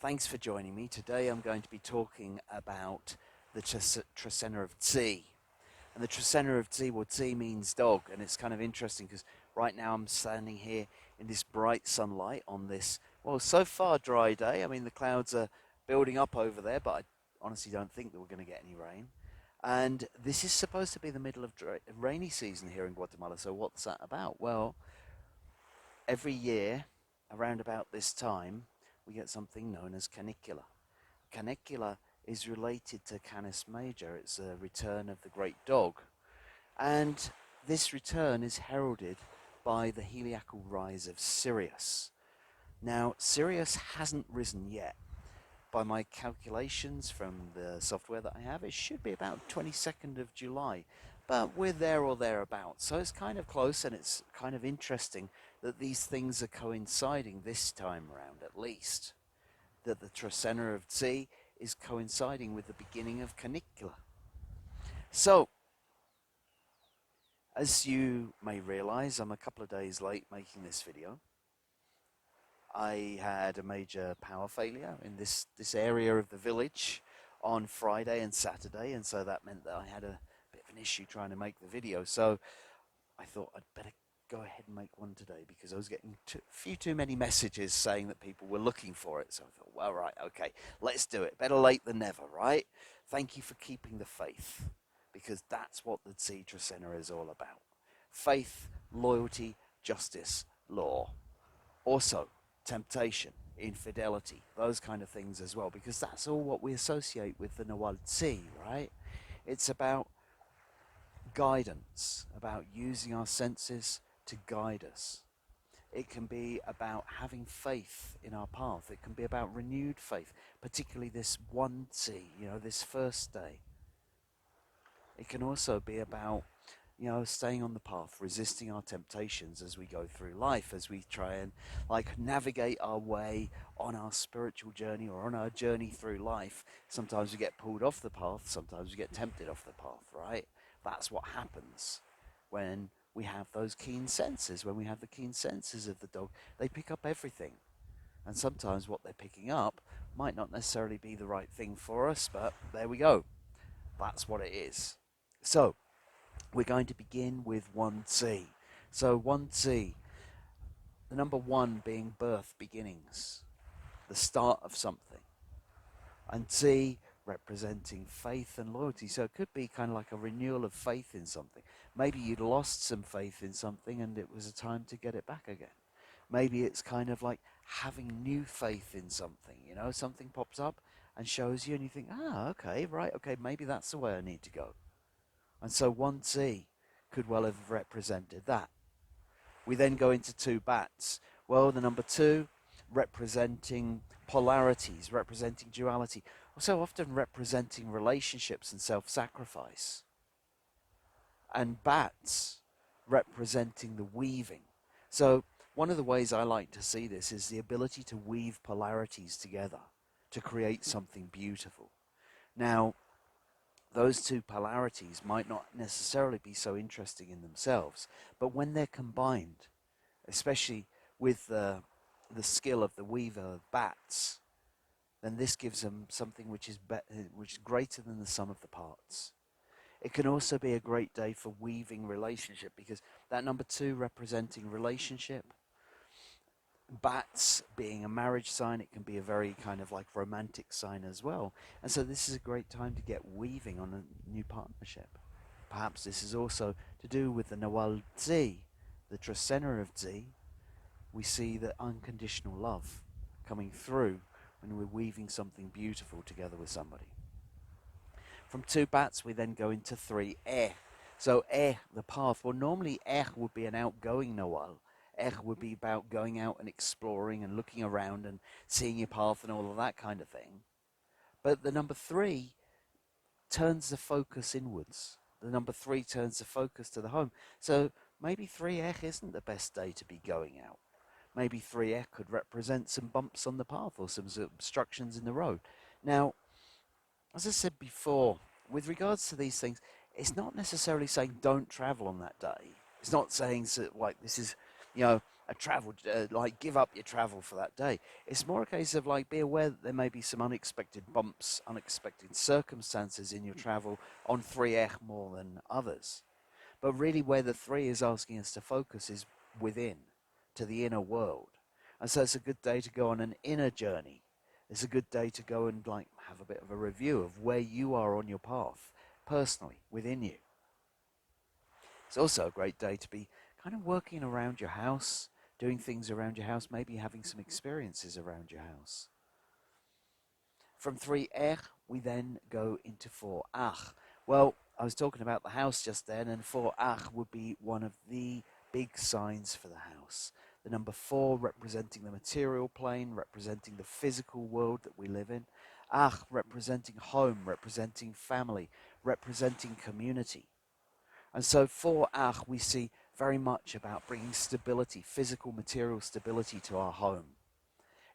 Thanks for joining me. Today I'm going to be talking about the Trecena of Tz'i. And the Trecena of Tz'i, well, Tz'i means dog, and it's kind of interesting because right now I'm standing here in this bright sunlight on this, well, so far dry day. I mean, the clouds are building up over there, but I honestly don't think that we're going to get any rain. And this is supposed to be the middle of rainy season here in Guatemala, so what's that about? Well, every year, around about this time, we get something known as canicula. Canicula is related to Canis Major. It's a return of the great dog. And this return is heralded by the heliacal rise of Sirius. Now, Sirius hasn't risen yet. By my calculations from the software that I have, it should be about 22nd of July. But we're there or thereabouts. So it's kind of close, and it's kind of interesting that these things are coinciding this time around, at least. That the Trecena of Tz'i is coinciding with the beginning of Canicula. So, as you may realize, I'm a couple of days late making this video. I had a major power failure in this area of the village on Friday and Saturday, and so that meant that I had a bit of an issue trying to make the video. So I thought I'd better go ahead and make one today because I was getting a few too many messages saying that people were looking for it. So I thought, well, right, okay, let's do it. Better late than never, right? Thank you for keeping the faith, because that's what the Tz'i Trecena is all about. Faith, loyalty, justice, law. Also, temptation, infidelity, those kind of things as well, because that's all what we associate with the renewal, right? It's about guidance, about using our senses to guide us. It can be about having faith in our path. It can be about renewed faith, particularly this one Tz'i, this first day. It can also be about, staying on the path, resisting our temptations as we go through life, as we try and navigate our way on our spiritual journey or on our journey through life. Sometimes we get pulled off the path, sometimes we get tempted off the path, right? That's what happens when we have those keen senses. When we have the keen senses of the dog, they pick up everything. And sometimes what they're picking up might not necessarily be the right thing for us, but there we go. That's what it is. So, we're going to begin with 1 Tz'i. So 1 Tz'i, the number 1 being birth, beginnings, the start of something. And Tz'i representing faith and loyalty. So it could be kind of like a renewal of faith in something. Maybe you'd lost some faith in something and it was a time to get it back again. Maybe it's kind of like having new faith in something. Something pops up and shows you and you think, okay, right, okay, maybe that's the way I need to go. And so 1 Tz'i could well have represented that. We then go into 2 bats. Well, the number 2 representing polarities, representing duality, also often representing relationships and self-sacrifice. And bats representing the weaving. So one of the ways I like to see this is the ability to weave polarities together to create something beautiful. Now, those 2 polarities might not necessarily be so interesting in themselves, but when they're combined, especially with the skill of the weaver of bats, then this gives them something which is greater than the sum of the parts. It can also be a great day for weaving relationship, because that number 2 representing relationship, bats being a marriage sign, it can be a very kind of romantic sign as well. And so this is a great time to get weaving on a new partnership. Perhaps this is also to do with the renewal Tz'i, the Trecena of Tz'i. We see the unconditional love coming through when we're weaving something beautiful together with somebody. From 2 bats, we then go into 3 So the path. Well, normally would be an outgoing renewal. Would be about going out and exploring and looking around and seeing your path and all of that kind of thing. But the number 3 turns the focus inwards. The number 3 turns the focus to the home. So maybe 3 isn't the best day to be going out. Maybe 3 could represent some bumps on the path or some obstructions in the road. Now, as I said before, with regards to these things, it's not necessarily saying don't travel on that day. It's not saying this is, a travel, like give up your travel for that day. It's more a case of like be aware that there may be some unexpected bumps, unexpected circumstances in your travel on 3 more than others. But really, where the 3 is asking us to focus is within, to the inner world. And so it's a good day to go on an inner journey. It's a good day to go and like have a bit of a review of where you are on your path, personally, within you. It's also a great day to be kind of working around your house, doing things around your house, maybe having some experiences around your house. From 3 we then go into 4 ach. Well, I was talking about the house just then, and 4 ach would be one of the big signs for the house. The number 4 representing the material plane, representing the physical world that we live in. Ach representing home, representing family, representing community. And so for Ach, we see very much about bringing stability, physical, material stability to our home.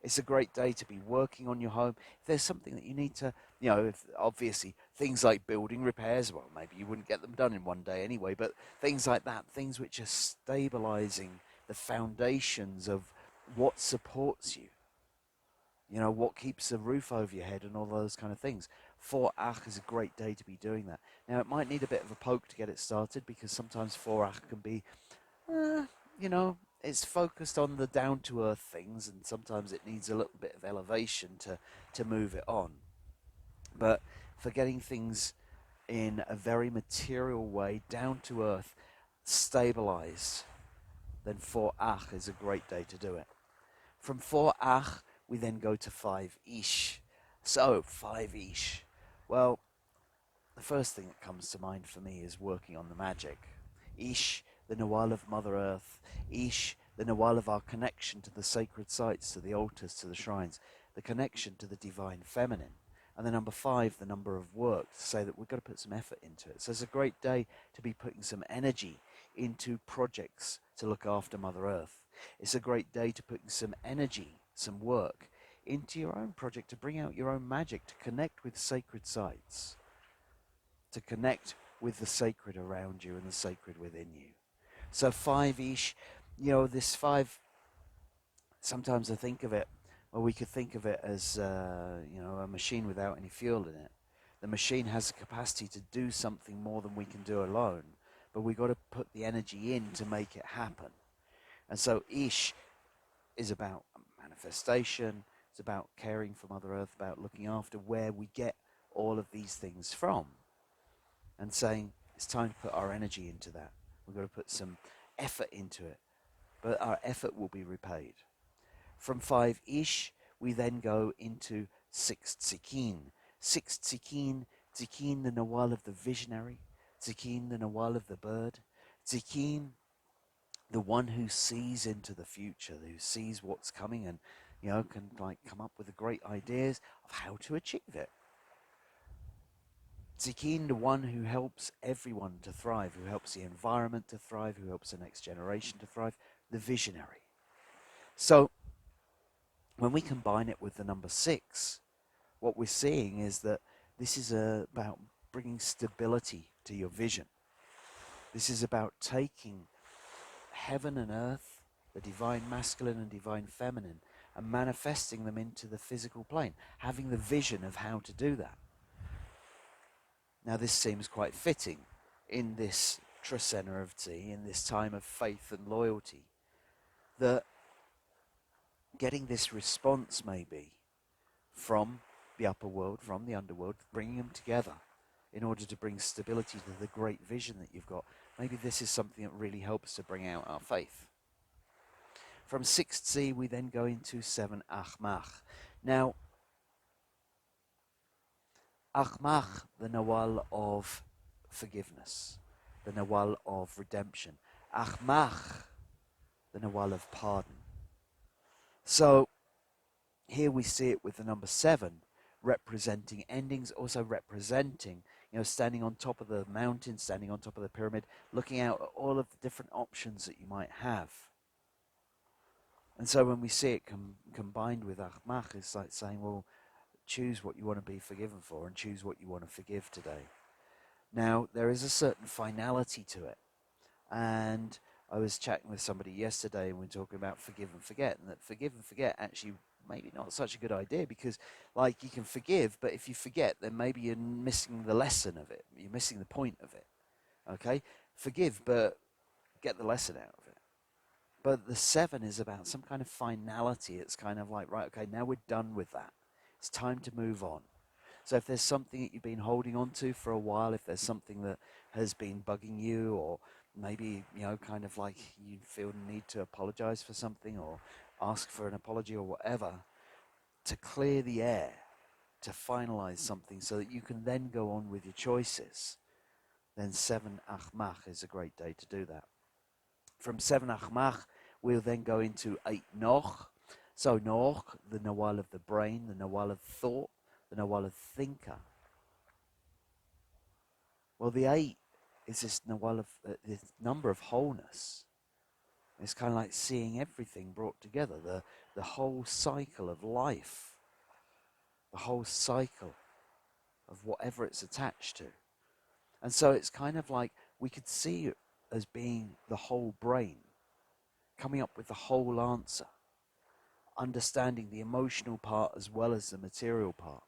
It's a great day to be working on your home. If there's something that you need to, if obviously things like building repairs, well, maybe you wouldn't get them done in one day anyway, but things like that, things which are stabilizing the foundations of what supports you. What keeps a roof over your head and all those kind of things. For Ach is a great day to be doing that. Now, it might need a bit of a poke to get it started because sometimes for Ach can be, it's focused on the down-to-earth things and sometimes it needs a little bit of elevation to move it on. But for getting things in a very material way, down-to-earth, stabilized, then for Ach is a great day to do it. From 4 Ach, we then go to 5 Ish. So, 5 Ish. Well, the first thing that comes to mind for me is working on the magic. Ish, the Nawal of Mother Earth. Ish, the Nawal of our connection to the sacred sites, to the altars, to the shrines. The connection to the divine feminine. And the number 5, the number of work, to say that we've got to put some effort into it. So it's a great day to be putting some energy into projects to look after Mother Earth. It's a great day to put some energy, some work, into your own project, to bring out your own magic, to connect with sacred sites, to connect with the sacred around you and the sacred within you. So 5 Ish, this 5, sometimes I think of it, well, we could think of it as, a machine without any fuel in it. The machine has the capacity to do something more than we can do alone, but we've got to put the energy in to make it happen. And so Ish is about manifestation, it's about caring for Mother Earth, about looking after where we get all of these things from. And saying it's time to put our energy into that. We've got to put some effort into it. But our effort will be repaid. From 5 Ish, we then go into 6 Tz'ikin. 6 Tz'ikin, Tz'ikin the Nawal of the visionary, Tz'ikin the Nawal of the bird, Tz'ikin the one who sees into the future, who sees what's coming and, can come up with the great ideas of how to achieve it. Tz'ikin, the one who helps everyone to thrive, who helps the environment to thrive, who helps the next generation to thrive, the visionary. So, when we combine it with the number 6, what we're seeing is that this is about bringing stability to your vision. This is about taking heaven and earth, the divine masculine and divine feminine, and manifesting them into the physical plane, having the vision of how to do that. Now this seems quite fitting in this Trecena of Tz'i, in this time of faith and loyalty, that getting this response maybe from the upper world, from the underworld, bringing them together in order to bring stability to the great vision that you've got. Maybe this is something that really helps to bring out our faith. From 6 Tz'i, we then go into 7 Ajmak. Now, Ajmak, the Nawal of forgiveness, the Nawal of redemption. Ajmak, the Nawal of pardon. So, here we see it with the number 7, representing endings, also representing, standing on top of the mountain, standing on top of the pyramid, looking out at all of the different options that you might have. And so when we see it combined with Ajmak, it's like saying, well, choose what you want to be forgiven for and choose what you want to forgive today. Now, there is a certain finality to it. And I was chatting with somebody yesterday and we were talking about forgive and forget, and that forgive and forget actually maybe not such a good idea, because like you can forgive, but if you forget, then maybe you're missing the lesson of it. You're missing the point of it. Okay? Forgive, but get the lesson out of it. But the 7 is about some kind of finality. It's kind of like, right, okay, now we're done with that. It's time to move on. So if there's something that you've been holding on to for a while, if there's something that has been bugging you, or maybe, kind of like you feel the need to apologize for something or ask for an apology or whatever, to clear the air, to finalize something so that you can then go on with your choices, then 7 Ajmak is a great day to do that. From 7 Ajmak, we'll then go into 8 Noch. So Noch, the Nawal of the brain, the Nawal of thought, the Nawal of thinker. Well, the 8 is this Nawal of this number of wholeness. It's kind of like seeing everything brought together, the whole cycle of life, the whole cycle of whatever it's attached to. And so it's kind of like we could see it as being the whole brain, coming up with the whole answer, understanding the emotional part as well as the material part.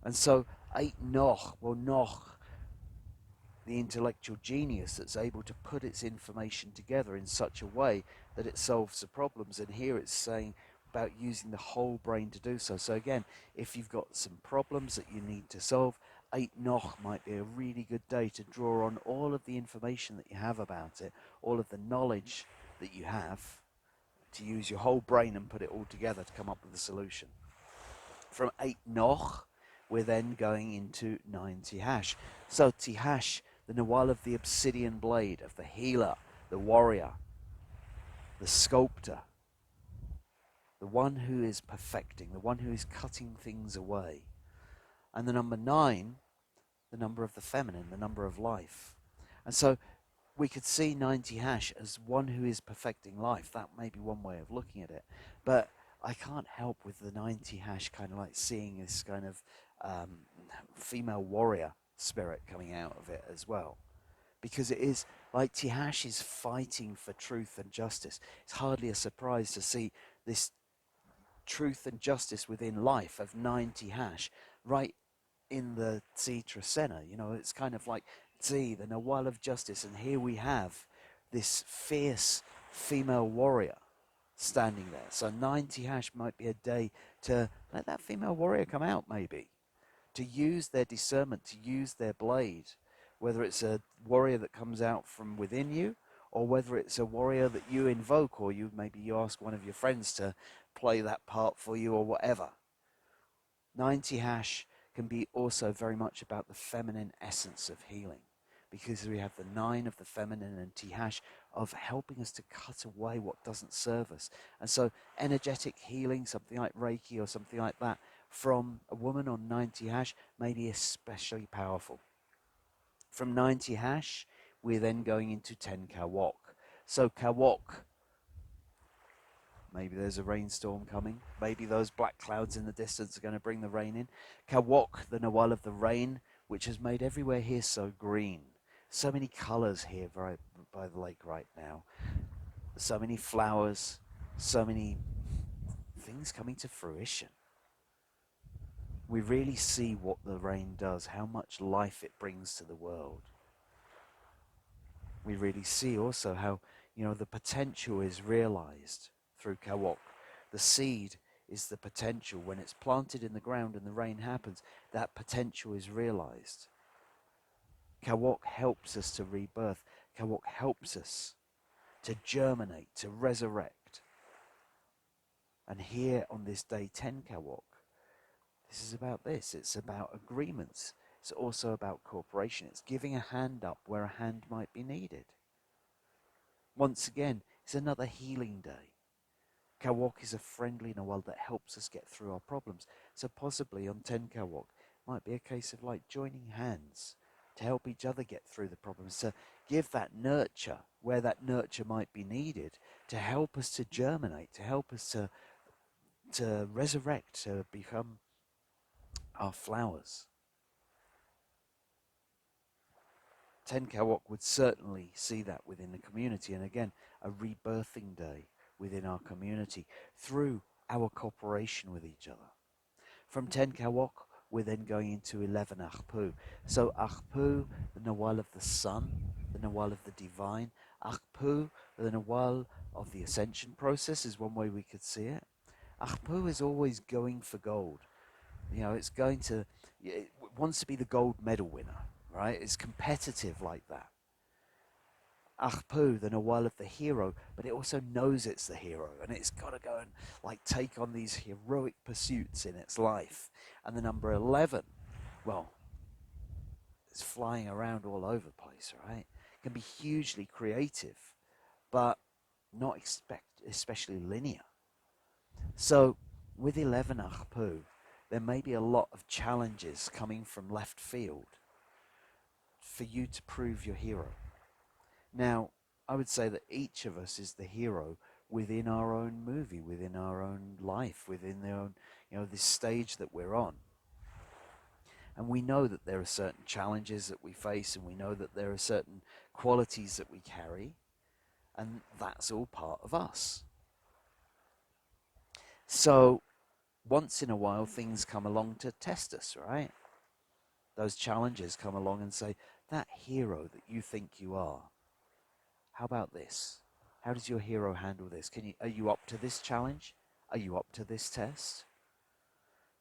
And so 8 Noch, well, Noch, the intellectual genius that's able to put its information together in such a way that it solves the problems. And here it's saying about using the whole brain to do so. So again, if you've got some problems that you need to solve, 8 Noch might be a really good day to draw on all of the information that you have about it, all of the knowledge that you have, to use your whole brain and put it all together to come up with a solution. From 8 Noch, we're then going into 9 Tijax. So Tijax, the Nawal of the obsidian blade, of the healer, the warrior, the sculptor, the one who is perfecting, the one who is cutting things away. And the number 9, the number of the feminine, the number of life. And so we could see 9 Tijax as one who is perfecting life. That may be one way of looking at it. But I can't help with the 9 Tijax kind of like seeing this kind of female warrior spirit coming out of it as well. Because it is like Tijax is fighting for truth and justice. It's hardly a surprise to see this truth and justice within life of 9 Tijax right in the Tz'i Trecena. It's kind of like Tz'i, the Nawal of justice, and here we have this fierce female warrior standing there. So 9 Tijax might be a day to let that female warrior come out, maybe, to use their discernment, to use their blade, whether it's a warrior that comes out from within you, or whether it's a warrior that you invoke, or maybe you ask one of your friends to play that part for you, or whatever. 9 Tijax can be also very much about the feminine essence of healing, because we have the 9 of the feminine and Tijax of helping us to cut away what doesn't serve us. And so energetic healing, something like Reiki or something like that, from a woman on 9 Tijax may be especially powerful. From 9 Tijax, we're then going into 10 Kawok. So Kawok, maybe there's a rainstorm coming. Maybe those black clouds in the distance are going to bring the rain in. Kawok, the Nawal of the rain, which has made everywhere here so green. So many colours here by the lake right now. So many flowers, so many things coming to fruition. We really see what the rain does, how much life it brings to the world. We really see also how, the potential is realized through Kawok. The seed is the potential. When it's planted in the ground and the rain happens, that potential is realized. Kawok helps us to rebirth. Kawok helps us to germinate, to resurrect. And here on this day 10 Kawok, this is about this. It's about agreements. It's also about cooperation. It's giving a hand up where a hand might be needed. Once again, it's another healing day. Kawok is a friendly Nawal that helps us get through our problems. So possibly on 10 Kawok, might be a case of like joining hands to help each other get through the problems, to give that nurture where that nurture might be needed, to help us to germinate, to help us to resurrect, to become our flowers, 10 Kawok would certainly see that within the community, and again, a rebirthing day within our community through our cooperation with each other. From 10 Kawok, we're then going into 11 Ajpu. So Ajpu, the Nawal of the sun, the Nawal of the divine. Ajpu, the Nawal of the ascension process, is one way we could see it. Ajpu is always going for gold. You know, it wants to be the gold medal winner, right? It's competitive like that. Ajpu, the Nawal of the hero, but it also knows it's the hero, and it's got to go and like take on these heroic pursuits in its life. And the number 11, well, it's flying around all over the place, right? It can be hugely creative, but not especially linear. So with 11 Ajpu, there may be a lot of challenges coming from left field for you to prove your hero. Now, I would say that each of us is the hero within our own movie, within our own life, within their own, this stage that we're on. And we know that there are certain challenges that we face, and we know that there are certain qualities that we carry, and that's all part of us. So, once in a while, things come along to test us, right? Those challenges come along and say, that hero that you think you are, how about this? How does your hero handle this? Are you up to this challenge? Are you up to this test?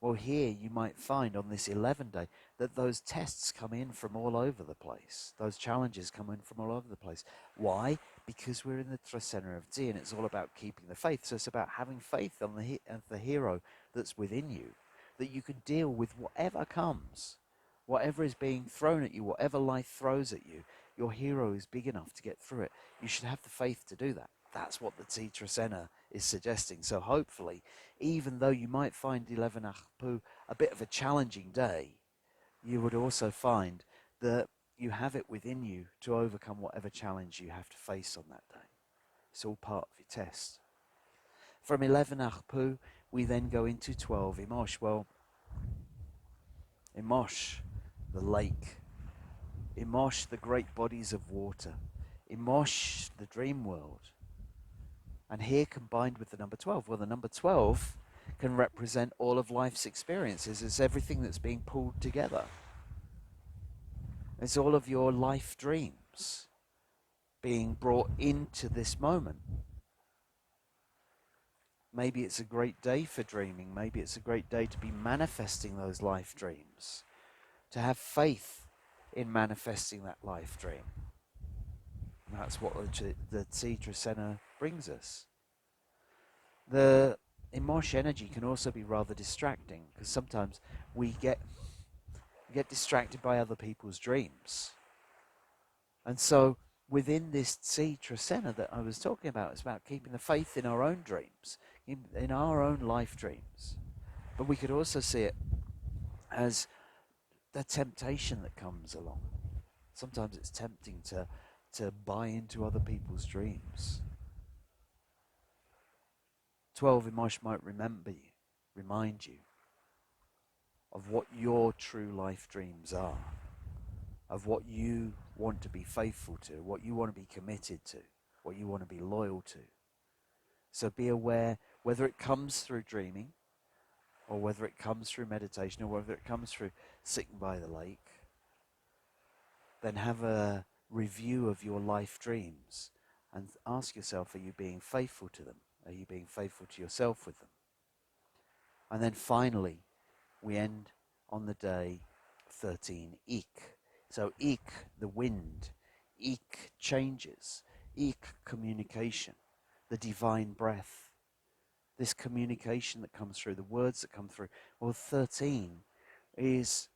Well, here you might find on this 11 day that those tests come in from all over the place. Those challenges come in from all over the place. Why? Because we're in the Trecena of Tz'i, and it's all about keeping the faith. So it's about having faith on the hero that's within you, that you can deal with whatever comes, whatever is being thrown at you, whatever life throws at you. Your hero is big enough to get through it. You should have the faith to do that. That's what the Tz'i Trecena is suggesting. So hopefully, even though you might find 11 Ajpu a bit of a challenging day, you would also find that you have it within you to overcome whatever challenge you have to face on that day. It's all part of your test. From 11 Ajpu, we then go into 12 Imox. Well, Imox, the lake. Imox, the great bodies of water. Imox, the dream world. And here combined with the number 12, well, the number 12 can represent all of life's experiences. It's everything that's being pulled together. It's all of your life dreams being brought into this moment. Maybe it's a great day for dreaming. Maybe it's a great day to be manifesting those life dreams, to have faith in manifesting that life dream. And that's what the Tz'i Trecena brings us. The Imox energy can also be rather distracting, because sometimes we get distracted by other people's dreams. And so within this Tz'i Trecena that I was talking about, it's about keeping the faith in our own dreams, in our own life dreams. But we could also see it as the temptation that comes along. Sometimes it's tempting to buy into other people's dreams. 12 Imox might remind you of what your true life dreams are, of what you want to be faithful to, what you want to be committed to, what you want to be loyal to. So be aware, whether it comes through dreaming, or whether it comes through meditation, or whether it comes through sitting by the lake, then have a review of your life dreams and ask yourself, are you being faithful to them? Are you being faithful to yourself with them? And then finally, we end on the day 13, Ik. So Ik, the wind. Ik, changes. Ik, communication. The divine breath. This communication that comes through, the words that come through. Well, 13 is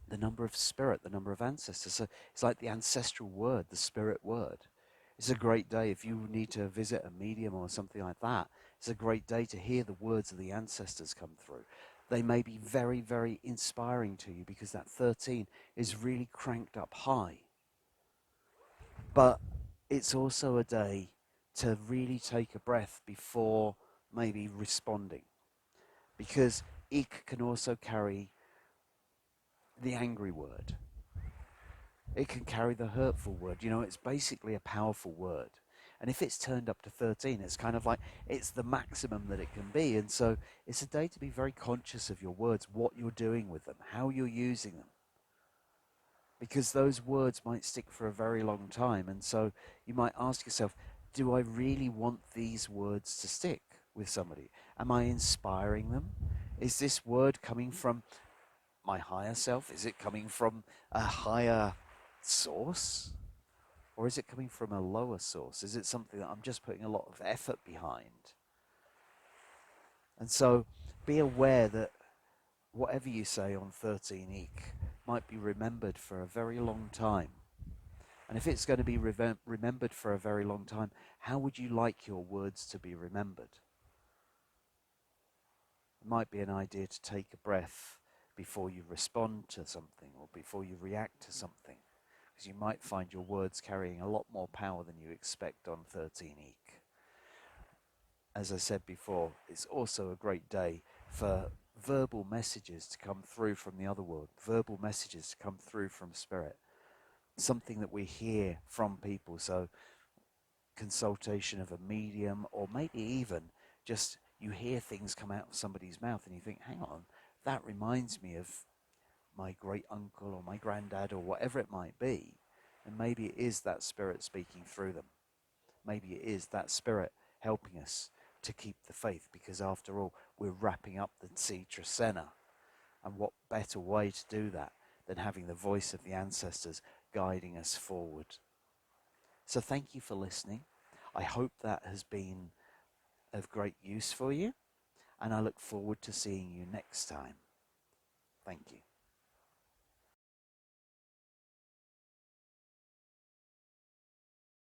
the number of spirit, the number of ancestors. So it's like the ancestral word, the spirit word. It's a great day if you need to visit a medium or something like that. It's a great day to hear the words of the ancestors come through. They may be very, very inspiring to you because that 13 is really cranked up high. But it's also a day to really take a breath before maybe responding. Because Ik can also carry the angry word. It can carry the hurtful word. You know, it's basically a powerful word. And if it's turned up to 13, it's kind of like it's the maximum that it can be. And so it's a day to be very conscious of your words, what you're doing with them, how you're using them. Because those words might stick for a very long time. And so you might ask yourself, do I really want these words to stick with somebody? Am I inspiring them? Is this word coming from my higher self? Is it coming from a higher source? Or is it coming from a lower source? Is it something that I'm just putting a lot of effort behind? And so be aware that whatever you say on 13 Eek might be remembered for a very long time. And if it's going to be remembered for a very long time, how would you like your words to be remembered? It might be an idea to take a breath before you respond to something or before you react to something, because you might find your words carrying a lot more power than you expect on 13 Eek. As I said before, it's also a great day for verbal messages to come through from the other world, verbal messages to come through from spirit, something that we hear from people. So consultation of a medium, or maybe even just you hear things come out of somebody's mouth and you think, hang on, that reminds me of my great uncle or my granddad or whatever it might be. And maybe it is that spirit speaking through them. Maybe it is that spirit helping us to keep the faith, because after all, we're wrapping up the Trecena. And what better way to do that than having the voice of the ancestors guiding us forward? So thank you for listening. I hope that has been of great use for you, and I look forward to seeing you next time. Thank you.